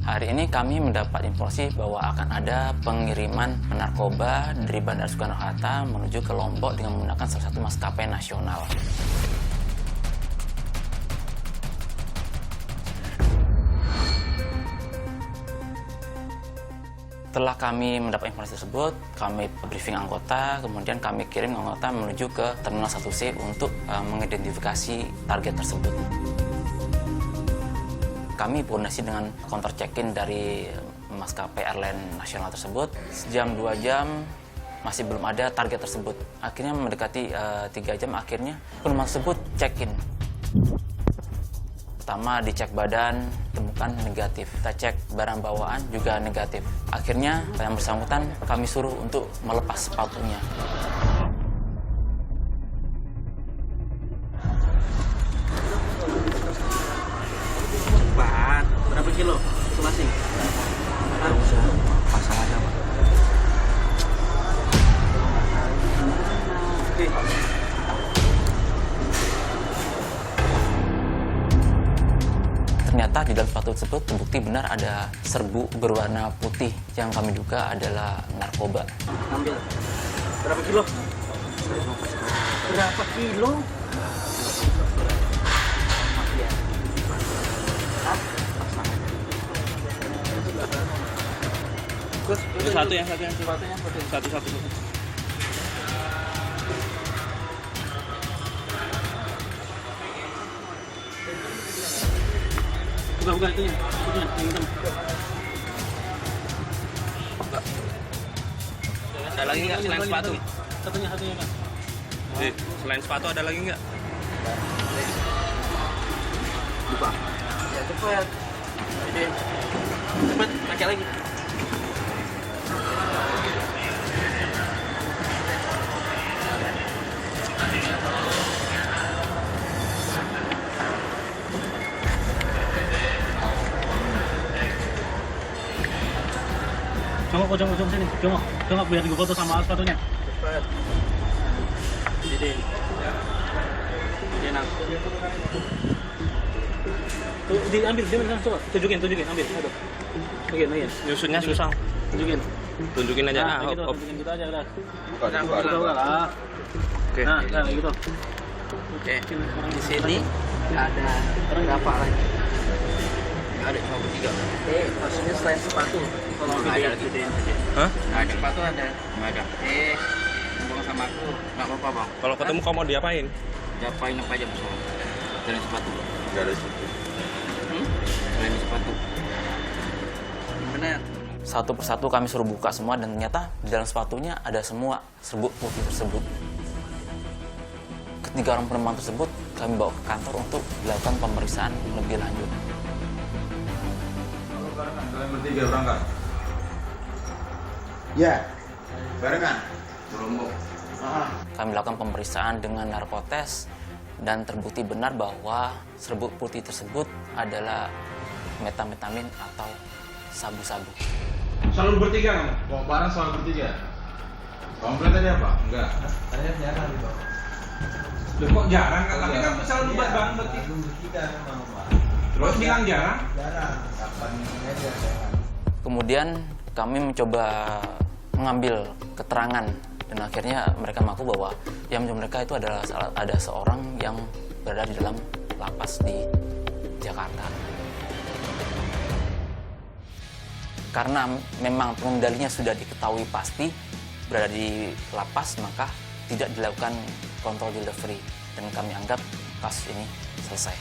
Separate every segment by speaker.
Speaker 1: Hari ini kami mendapat informasi bahwa akan ada pengiriman narkoba dari Bandara Soekarno-Hatta menuju ke Lombok dengan menggunakan salah satu maskapai nasional. Setelah kami mendapat informasi tersebut, kami briefing anggota, kemudian kami kirim anggota menuju ke Terminal 1C untuk mengidentifikasi target tersebut. Kami koordinasi dengan counter check-in dari maskapai airline nasional tersebut. Sejam 2 jam masih belum ada target tersebut. Akhirnya mendekati 3 jam, akhirnya penumpang tersebut check-in. Pertama dicek badan, temukan negatif. Kita cek barang bawaan juga negatif. Akhirnya yang bersangkutan kami suruh untuk melepas sepatunya.
Speaker 2: Berapa kilo masing-masing?
Speaker 1: Pasang aja, Pak.
Speaker 2: Oke.
Speaker 1: Ternyata di dalam sepatu tersebut terbukti benar ada serbuk berwarna putih yang kami duga adalah narkoba.
Speaker 2: Ambil. Berapa kilo? Berapa kilo?
Speaker 3: Satu.
Speaker 2: Bukan itunya, yang hitam.
Speaker 3: Ada lagi nggak selain sepatu?
Speaker 2: Satunya kan.
Speaker 3: Selain sepatu ada lagi nggak?
Speaker 2: Lupa. Ya cepet. Cepet, pakai lagi. Jongkok sini. Jongkok biar gue foto sama sepatunya. Cepet. Jadi nang. Tuh, diambil, coba. Tunjukin, ambil. Aduh. Tunjukin.
Speaker 3: Nyusunnya susah. Tunjukin aja.
Speaker 2: Nah, gitu,
Speaker 3: Hop.
Speaker 2: tunjukin gitu aja udah.
Speaker 3: Buka lah. Oke.
Speaker 2: Nah, kayak gitu.
Speaker 3: Oke. Di sini ada berapa lagi? Ada cuma bertiga.
Speaker 2: Maksudnya selain sepatu. Kalau
Speaker 3: ada lagi. Hah?
Speaker 2: Ada sepatu ada. Nggak ada. Ngomong sama aku, nggak apa-apa bang.
Speaker 3: Kalau ketemu kamu mau diapain?
Speaker 2: Diapain apa aja mas? Selain sepatu.
Speaker 3: Nggak ada situ.
Speaker 2: Selain sepatu. Benar.
Speaker 1: Satu persatu kami suruh buka semua dan ternyata di dalam sepatunya ada semua serbuk putih tersebut. Ketiga orang penumpang tersebut kami bawa ke kantor untuk dilakukan pemeriksaan lebih lanjut.
Speaker 4: Kalian bertiga berangkat? Ya, barengan. Berombong.
Speaker 1: Kami lakukan pemeriksaan dengan narkotes dan terbukti benar bahwa serbuk putih tersebut adalah metamfetamin atau sabu-sabu.
Speaker 4: Selalu bertiga kamu? Bawa barang selalu bertiga? Kamu bilang tadi apa? Enggak.
Speaker 5: Tanya jarang gitu.
Speaker 4: Loh, kok jarang? Tapi kan selalu buat barang bertiga.
Speaker 5: Bertiga memang Pak.
Speaker 4: Terus bilang jarang?
Speaker 5: Jarang. Kapan ini aja jarang.
Speaker 1: Kemudian kami mencoba mengambil keterangan dan akhirnya mereka mengaku bahwa yang menurut mereka itu adalah ada seorang yang berada di dalam lapas di Jakarta. Karena memang pengendalinya sudah diketahui pasti berada di lapas, maka tidak dilakukan kontrol delivery dan kami anggap kasus ini selesai.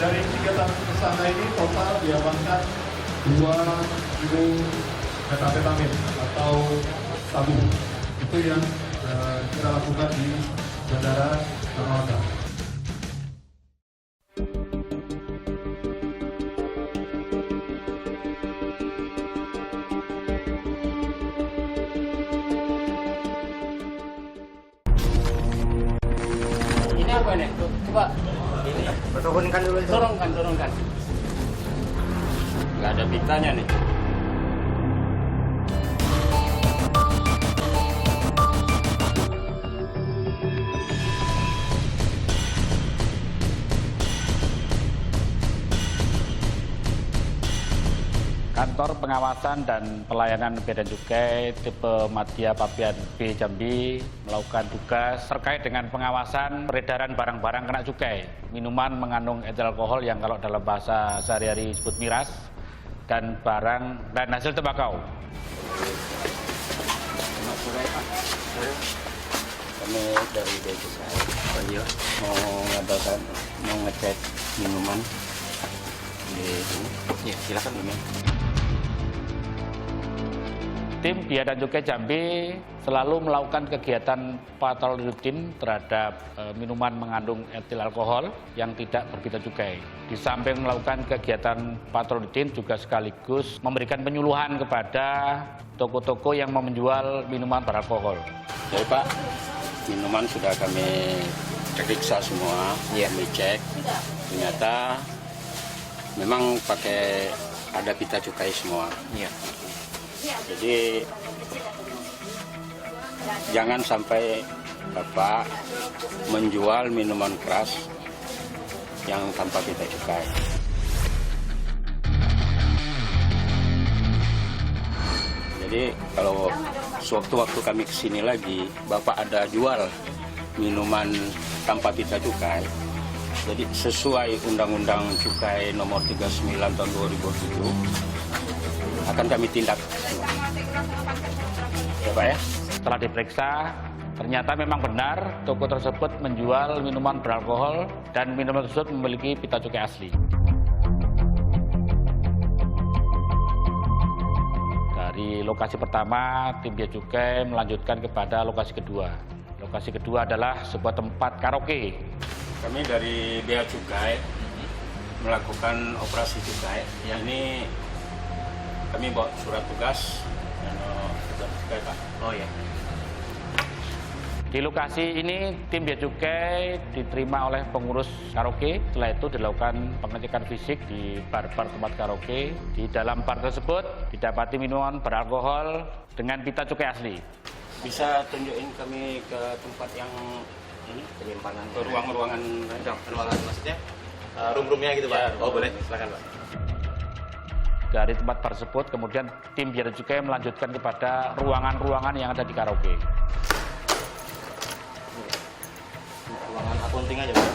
Speaker 6: Dari 3 tersangka ini total diamankan 2 kilo metamfetamin atau sabu. Itu yang kita lakukan di Bandara Soekarno-Hatta.
Speaker 2: Ini apa nih? Coba. Ini.
Speaker 5: Turunkan dulu itu.
Speaker 2: Turunkan. Nggak ada pitanya nih.
Speaker 7: Kantor Pengawasan dan Pelayanan Bea dan Cukai tipe Madya Pabean B Jambi melakukan tugas terkait dengan pengawasan peredaran barang-barang kena cukai, minuman mengandung etil alkohol yang kalau dalam bahasa sehari-hari disebut miras, dan barang dan hasil tembakau.
Speaker 8: Kami dari Bea Cukai mau ngecek minuman di sini. Ya, silakan ini.
Speaker 7: Tim Bea dan Cukai Jambi selalu melakukan kegiatan patroli rutin terhadap minuman mengandung etil alkohol yang tidak berbeda cukai. Di samping melakukan kegiatan patroli rutin juga sekaligus memberikan penyuluhan kepada toko-toko yang menjual minuman beralkohol.
Speaker 8: Jadi Pak, minuman sudah kami periksa semua, kami cek. Ternyata memang pakai ada pita cukai semua. Jadi jangan sampai Bapak menjual minuman keras yang tanpa pita cukai. Jadi kalau sewaktu-waktu kami kesini lagi, Bapak ada jual minuman tanpa pita cukai, jadi sesuai Undang-Undang Cukai Nomor 39 Tahun 2007, akan kami tindak. Ya Pak ya?
Speaker 7: Setelah diperiksa, ternyata memang benar toko tersebut menjual minuman beralkohol dan minuman tersebut memiliki pita cukai asli. Dari lokasi pertama, tim Bea Cukai melanjutkan kepada lokasi kedua. Lokasi kedua adalah sebuah tempat karaoke.
Speaker 8: Kami dari Bea Cukai melakukan operasi cukai. Ini kami bawa surat tugas dan surat cukai Pak.
Speaker 3: Oh ya.
Speaker 7: Di lokasi ini tim Bea Cukai diterima oleh pengurus karaoke. Setelah itu dilakukan pengecekan fisik di bar-bar tempat karaoke. Di dalam bar tersebut didapati minuman beralkohol dengan pita cukai asli.
Speaker 8: Bisa tunjukin kami ke tempat yang ini penyimpanan, ke ruangan-ruangan
Speaker 3: maksudnya room-roomnya gitu Pak.
Speaker 8: Ya,
Speaker 3: oh boleh, silakan Pak.
Speaker 7: Dari tempat tersebut kemudian tim Bea Cukai melanjutkan kepada ruangan-ruangan yang ada di karaoke.
Speaker 3: Ruangan akunting aja Pak.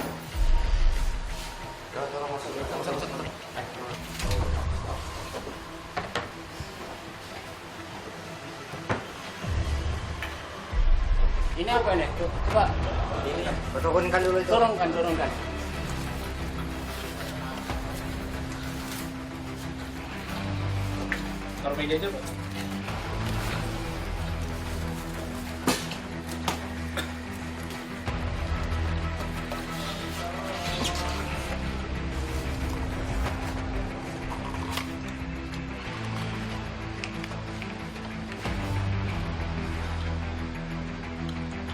Speaker 8: ini apa nih? Coba ini
Speaker 5: Turunkan dulu itu.
Speaker 8: turunkan.
Speaker 2: Taruh meja aja Pak.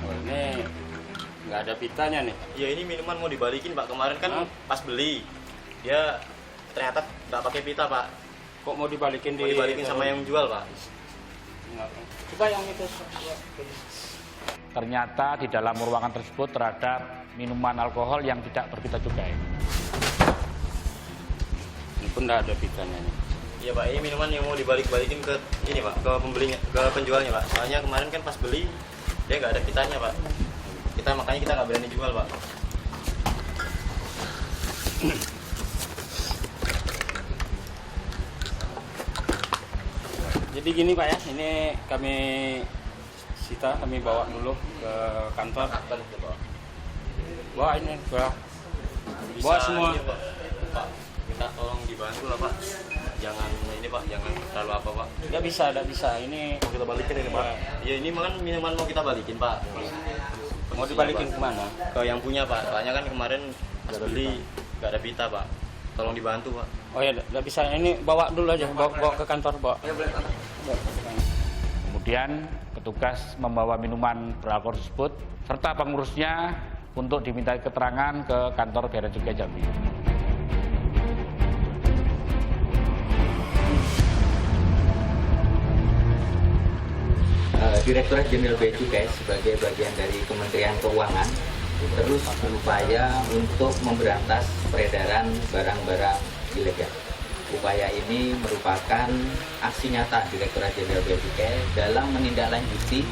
Speaker 8: Oh, ini nggak ada pitanya nih.
Speaker 3: Ya ini minuman mau dibalikin Pak. Kemarin kan pas beli dia ternyata nggak pakai pita Pak.
Speaker 8: Kok mau dibalikin
Speaker 3: Mau dibalikin sama yang jual Pak.
Speaker 8: Coba yang itu.
Speaker 7: Ternyata di dalam ruangan tersebut terhadap minuman alkohol yang tidak berpita cukai.
Speaker 8: Ini pun nggak ada pitanya nih.
Speaker 3: Iya Pak, ini minuman yang mau dibalik-balikin ke ini Pak, ke pembelinya, ke penjualnya Pak. Soalnya kemarin kan pas beli dia nggak ada pitanya Pak. Makanya kita nggak berani jual Pak.
Speaker 8: Jadi gini Pak ya, ini kami sita, kami bawa dulu ke kantor. Bawa ini, bawa semua.
Speaker 3: Ini, Pak, minta tolong dibantu lah Pak. Jangan ini Pak, jangan terlalu apa Pak.
Speaker 8: Nggak bisa. Ini
Speaker 3: Mau kita balikin ini Pak. Ya ini kan minuman mau kita balikin Pak.
Speaker 8: mau dibalikin kemana?
Speaker 3: Ke yang punya Pak. Soalnya kan kemarin pas beli nggak ada pita Pak. Tolong dibantu Pak.
Speaker 8: Oh ya, nggak bisa. Ini bawa dulu aja, bawa ke kantor, bawa.
Speaker 7: Kemudian petugas membawa minuman beralkohol tersebut serta pengurusnya untuk dimintai keterangan ke kantor Bea dan Cukai Jambi.
Speaker 9: Direktorat Jenderal Bea Cukai sebagai bagian dari Kementerian Keuangan terus berupaya untuk memberantas peredaran barang-barang ilegal. Upaya ini merupakan aksi nyata Direktorat Jenderal Bea Cukai dalam menindaklanjuti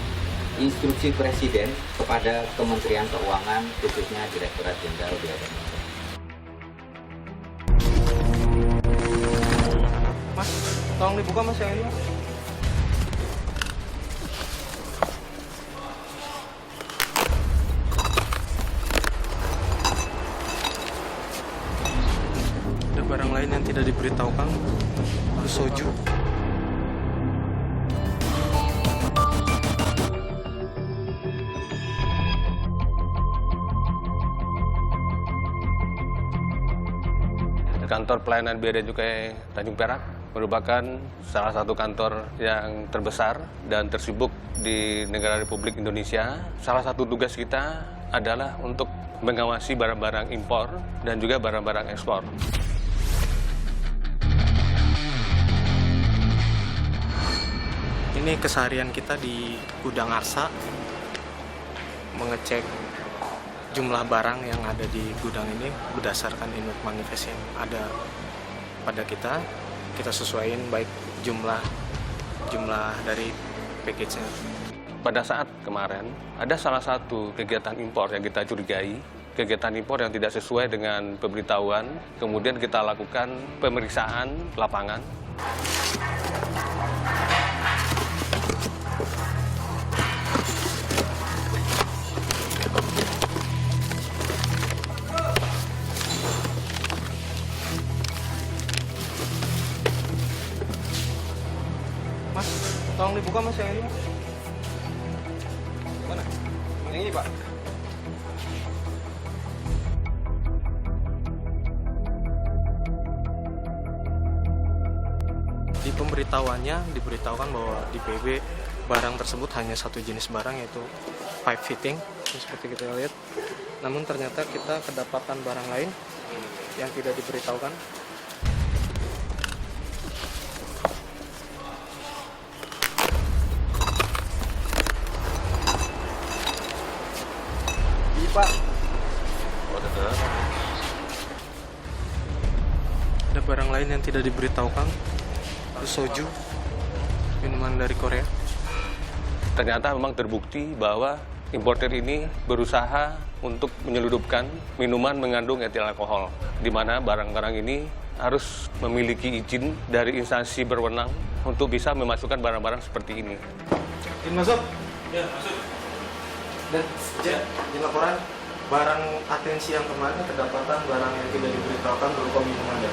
Speaker 9: instruksi Presiden kepada Kementerian Keuangan, khususnya Direktorat Jenderal Bea dan Cukai.
Speaker 5: Mas, tolong dibuka mas yang ini mas. Ada barang lain yang tidak diberitahukan. Soju.
Speaker 10: Kantor Pelayanan Bea dan Cukai Tanjung Perak merupakan salah satu kantor yang terbesar dan tersibuk di negara Republik Indonesia. Salah satu tugas kita adalah untuk mengawasi barang-barang impor dan juga barang-barang ekspor.
Speaker 5: Ini keseharian kita di gudang Arsa, mengecek jumlah barang yang ada di gudang ini berdasarkan input manifest yang ada pada kita sesuaiin baik jumlah dari package-nya.
Speaker 10: Pada saat kemarin, ada salah satu kegiatan impor yang kita curigai, kegiatan impor yang tidak sesuai dengan pemberitahuan, kemudian kita lakukan pemeriksaan lapangan.
Speaker 5: Mas, tolong dibuka mas yang ini mas. Mana? Yang ini pak. Di pemberitahuannya diberitahukan bahwa di PB barang tersebut hanya satu jenis barang yaitu pipe fitting seperti kita lihat. Namun ternyata kita kedapatan barang lain yang tidak diberitahukan. Pak. Ada barang lain yang tidak diberitahukan. Soju, minuman dari Korea.
Speaker 10: Ternyata memang terbukti bahwa importer ini berusaha untuk menyeludupkan minuman mengandung etil alkohol, di mana barang-barang ini harus memiliki izin dari instansi berwenang untuk bisa memasukkan barang-barang seperti ini.
Speaker 5: Izin masuk.
Speaker 2: Ya, masuk.
Speaker 5: Dan di laporan barang atensi yang kemarin kedapatan barang yang tidak diberitahukan berupa minuman ya.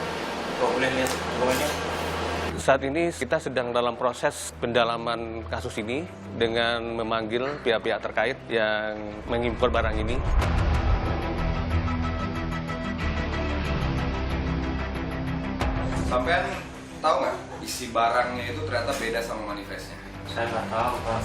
Speaker 3: Boleh lihat bawahnya.
Speaker 10: Saat ini kita sedang dalam proses pendalaman kasus ini dengan memanggil pihak-pihak terkait yang mengimpor barang ini.
Speaker 11: Sampean tahu nggak isi barangnya itu ternyata beda sama manifestnya?
Speaker 3: Saya nggak tahu Pak.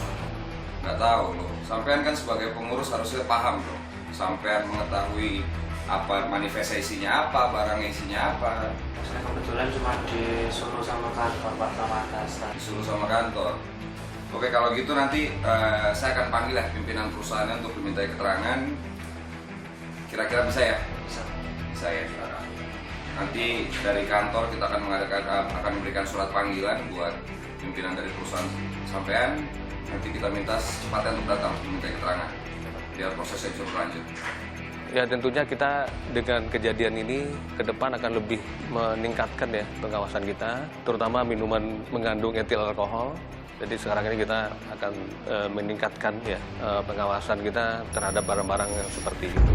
Speaker 11: Nggak tahu loh. Sampean kan sebagai pengurus harusnya paham loh. Sampean mengetahui apa manifestnya isinya apa, barangnya isinya apa.
Speaker 3: Saya kebetulan cuma disuruh sama kantor Pak, sama atasan.
Speaker 11: Disuruh sama kantor. Oke, kalau gitu nanti saya akan panggil ya pimpinan perusahaannya untuk dimintai keterangan. Kira-kira bisa ya? Bisa ya, saudara. Nanti dari kantor kita akan memberikan surat panggilan buat pimpinan dari perusahaan sampean. Nanti kita minta secepatnya untuk datang diminta keterangan biar prosesnya bisa berlanjut.
Speaker 10: Ya tentunya kita dengan kejadian ini ke depan akan lebih meningkatkan ya pengawasan kita, terutama minuman mengandung etil alkohol. Jadi sekarang ini kita akan meningkatkan ya pengawasan kita terhadap barang-barang yang seperti itu.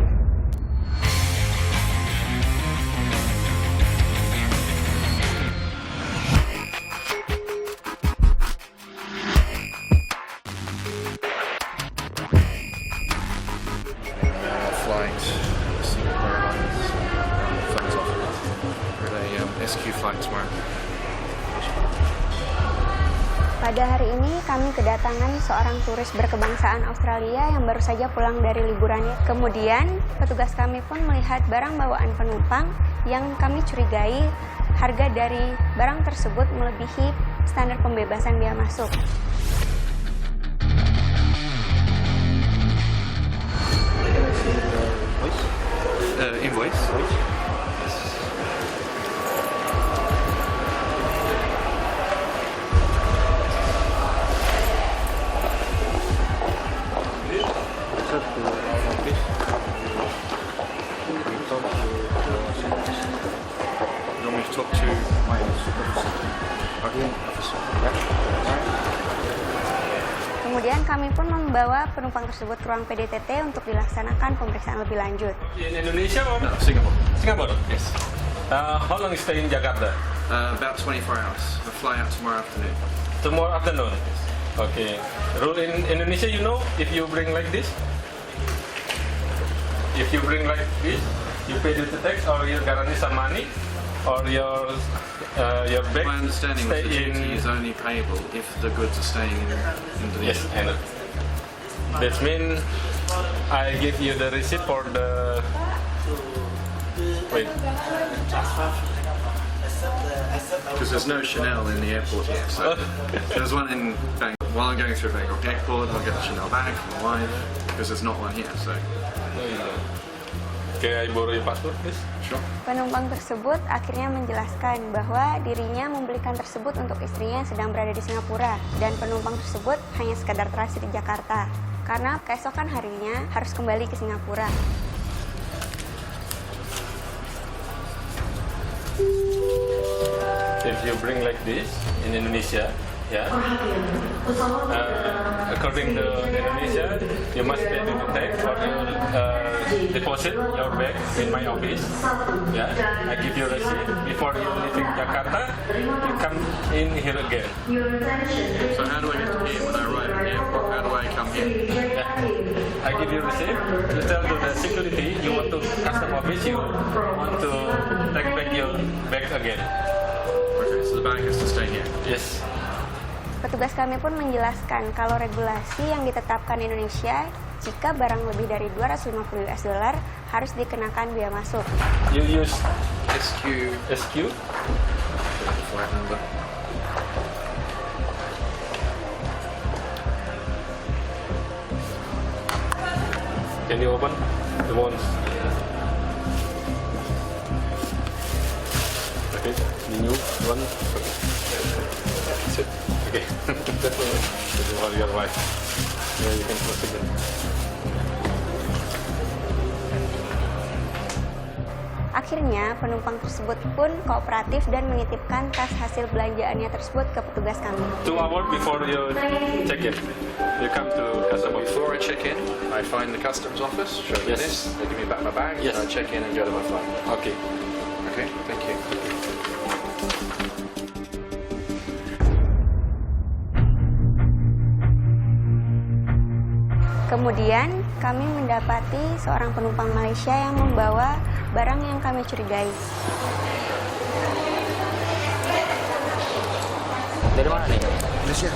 Speaker 12: Pada hari ini kami kedatangan seorang turis berkebangsaan Australia yang baru saja pulang dari liburannya. Kemudian petugas kami pun melihat barang bawaan penumpang yang kami curigai harga dari barang tersebut melebihi standar pembebasan bea masuk.
Speaker 5: Invoice.
Speaker 12: Kemudian kami pun membawa penumpang tersebut ke ruang PDTT untuk dilaksanakan pemeriksaan lebih lanjut.
Speaker 10: In Indonesia or
Speaker 6: No, Singapore.
Speaker 10: Singapore? Yes. How long you stay in Jakarta?
Speaker 6: About 24 hours. I fly out tomorrow afternoon.
Speaker 10: Tomorrow afternoon. Okay. Rule in Indonesia, you know, if you bring like this, you pay the tax or you guarantee some money, or your bag.
Speaker 6: My understanding was
Speaker 10: stay
Speaker 6: the duty
Speaker 10: in.
Speaker 6: is only payable if the goods are staying in Indonesia.
Speaker 10: Yes, I know. That means I give you the receipt for the. Wait.
Speaker 6: Because there's no Chanel in the airport here. So there's one in Bangkok. While I'm going through Bangkok airport, I'll get a Chanel bag for my wife because there's not one here. So.
Speaker 10: Can I borrow your passport, please?
Speaker 6: Sure.
Speaker 12: Penumpang tersebut akhirnya menjelaskan bahwa dirinya membelikan tersebut untuk istrinya yang sedang berada di Singapura dan penumpang tersebut hanya sekadar transit di Jakarta karena keesokan harinya harus kembali ke Singapura.
Speaker 10: If you bring like this in Indonesia, yeah. According to Indonesia, you must pay the tax or you deposit your bag in my office. Yeah, I give you receipt before you leaving Jakarta. You come in here again.
Speaker 6: So how do I get to here when I arrive at the airport? How do I come here?
Speaker 10: Yeah. I give you receipt. You tell to the security you want to custom office. You want to take back your bag again.
Speaker 6: Okay, so the bag has to stay here.
Speaker 10: Yes.
Speaker 12: Petugas kami pun menjelaskan kalau regulasi yang ditetapkan Indonesia, jika barang lebih dari 250 US dollar harus dikenakan biaya masuk.
Speaker 10: You use
Speaker 6: SQ. Flight number.
Speaker 10: Can you open the ones? Okay, the new one. Sit. Okay. That's all your wife. Yeah, you can proceed.
Speaker 12: Akhirnya, penumpang tersebut pun kooperatif dan menitipkan tas hasil belanjaannya tersebut ke petugas kami.
Speaker 10: 2 hours before you check in, you come to customs office.
Speaker 6: Before I check in, I find the customs office, show them
Speaker 10: Yes.
Speaker 6: this, they give me back my bag,
Speaker 10: Yes.
Speaker 6: and I check in and go to my flight.
Speaker 10: Okay.
Speaker 6: Okay, thank you.
Speaker 12: Kemudian, kami mendapati seorang penumpang Malaysia yang membawa barang yang kami curigai.
Speaker 1: Dari mana nih?
Speaker 5: Malaysia.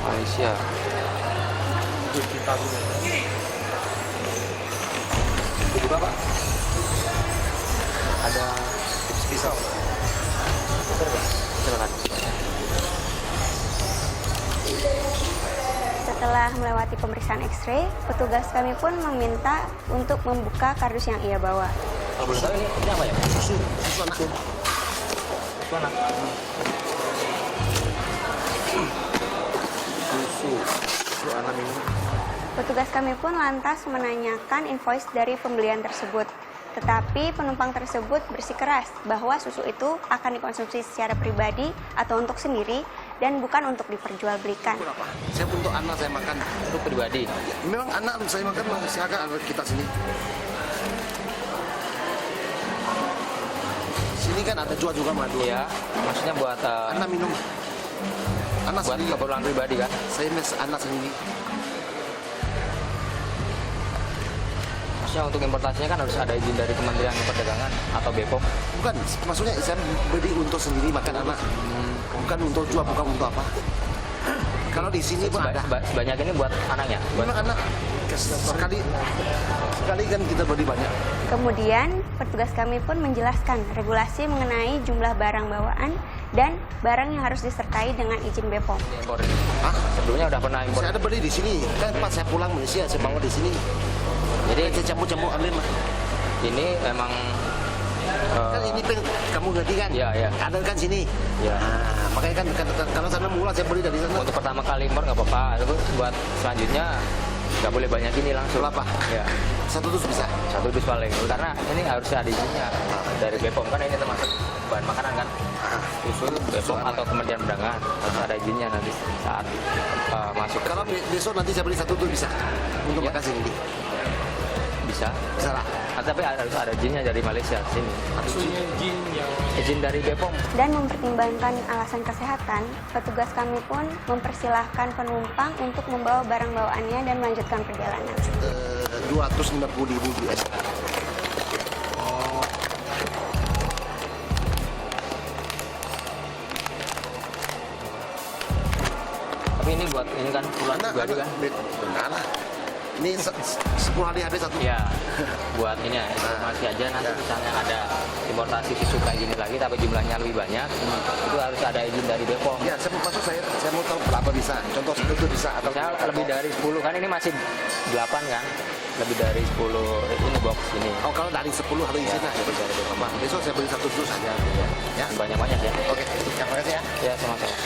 Speaker 1: Malaysia.
Speaker 5: Dibuka, Pak.
Speaker 1: Ada tips pisau. Silakan.
Speaker 12: Setelah melewati pemeriksaan X-ray, petugas kami pun meminta untuk membuka kardus yang ia bawa.
Speaker 1: Kalau boleh tahu ini apa ya?
Speaker 5: Susu anak.
Speaker 1: Susu anak.
Speaker 5: Susu anak ini.
Speaker 12: Petugas kami pun lantas menanyakan invoice dari pembelian tersebut. Tetapi penumpang tersebut bersikeras bahwa susu itu akan dikonsumsi secara pribadi atau untuk sendiri dan bukan untuk diperjualbelikan.
Speaker 5: Berapa? Saya untuk anak saya makan.
Speaker 1: Untuk pribadi.
Speaker 5: Memang anak saya makan, silakan anak kita sini. Sini kan ada jual juga madu.
Speaker 1: Iya, maksudnya buat
Speaker 5: Anak minum. Anak
Speaker 1: buat
Speaker 5: sendiri.
Speaker 1: keperluan pribadi kan?
Speaker 5: Saya anak sendiri.
Speaker 1: Maksudnya untuk importasinya kan harus ada izin dari Kementerian Perdagangan atau BPOM.
Speaker 5: Bukan, maksudnya saya beli untuk sendiri makan anak. Bukan untuk jual, bukan untuk apa. Kalau di sini pun ada.
Speaker 1: Sebanyak ini buat anaknya? Buat
Speaker 5: Memang anak. Sekali kan kita beli banyak.
Speaker 12: Kemudian, petugas kami pun menjelaskan regulasi mengenai jumlah barang bawaan dan barang yang harus disertai dengan izin BPOM.
Speaker 1: impor ini. Sebelumnya udah pernah impor?
Speaker 5: Saya ada beli di sini. Kan pas saya pulang Malaysia, saya bawa di sini.
Speaker 1: Jadi
Speaker 5: saya campur-campur ambil mah.
Speaker 1: Ini memang
Speaker 5: Kan ini kamu ngerti kan?
Speaker 1: Iya, iya.
Speaker 5: Ada kan sini.
Speaker 1: Iya.
Speaker 5: Nah, makanya kan karena sana murah saya beli dari sana.
Speaker 1: Untuk pertama kali impor nggak apa-apa. Terus buat selanjutnya nggak boleh banyak ini langsung.
Speaker 5: Berapa?
Speaker 1: Ya.
Speaker 5: 1 dus bisa.
Speaker 1: 1 dus paling. Karena ini harus ada izinnya dari BPOM kan ini termasuk bahan makanan kan. Susu
Speaker 13: besok atau kemudian perdagangan harus ada izinnya nanti saat masuk.
Speaker 14: Kalau besok nanti saya beli satu tuh bisa untuk makan sini.
Speaker 13: Bisa
Speaker 14: lah.
Speaker 13: Tapi harus ada izinnya dari Malaysia sini. Izin dari BPOM.
Speaker 12: Dan mempertimbangkan alasan kesehatan, petugas kami pun mempersilahkan penumpang untuk membawa barang bawaannya dan melanjutkan perjalanan.
Speaker 14: 250.000 US.
Speaker 13: Tapi ini buat ini kan pulang pribadi kan?
Speaker 14: Benar lah. Ini 10 hari habis satu.
Speaker 13: Ya, buat ini ya, informasi aja nanti misalnya ada importasi susu kayak gini lagi tapi jumlahnya lebih banyak, itu harus ada izin dari BPOM.
Speaker 14: Ya, maksud saya mau tahu berapa bisa. Contoh itu bisa atau
Speaker 13: saya lebih dari 10 kan ini masih 8 kan? Lebih dari 10 ini box ini.
Speaker 14: Oh, kalau dari 10 harus izin lah. Besok saya beli satu dus saja.
Speaker 13: Ya, banyak-banyak ya.
Speaker 14: Oke, terima kasih ya.
Speaker 13: Ya, sama-sama.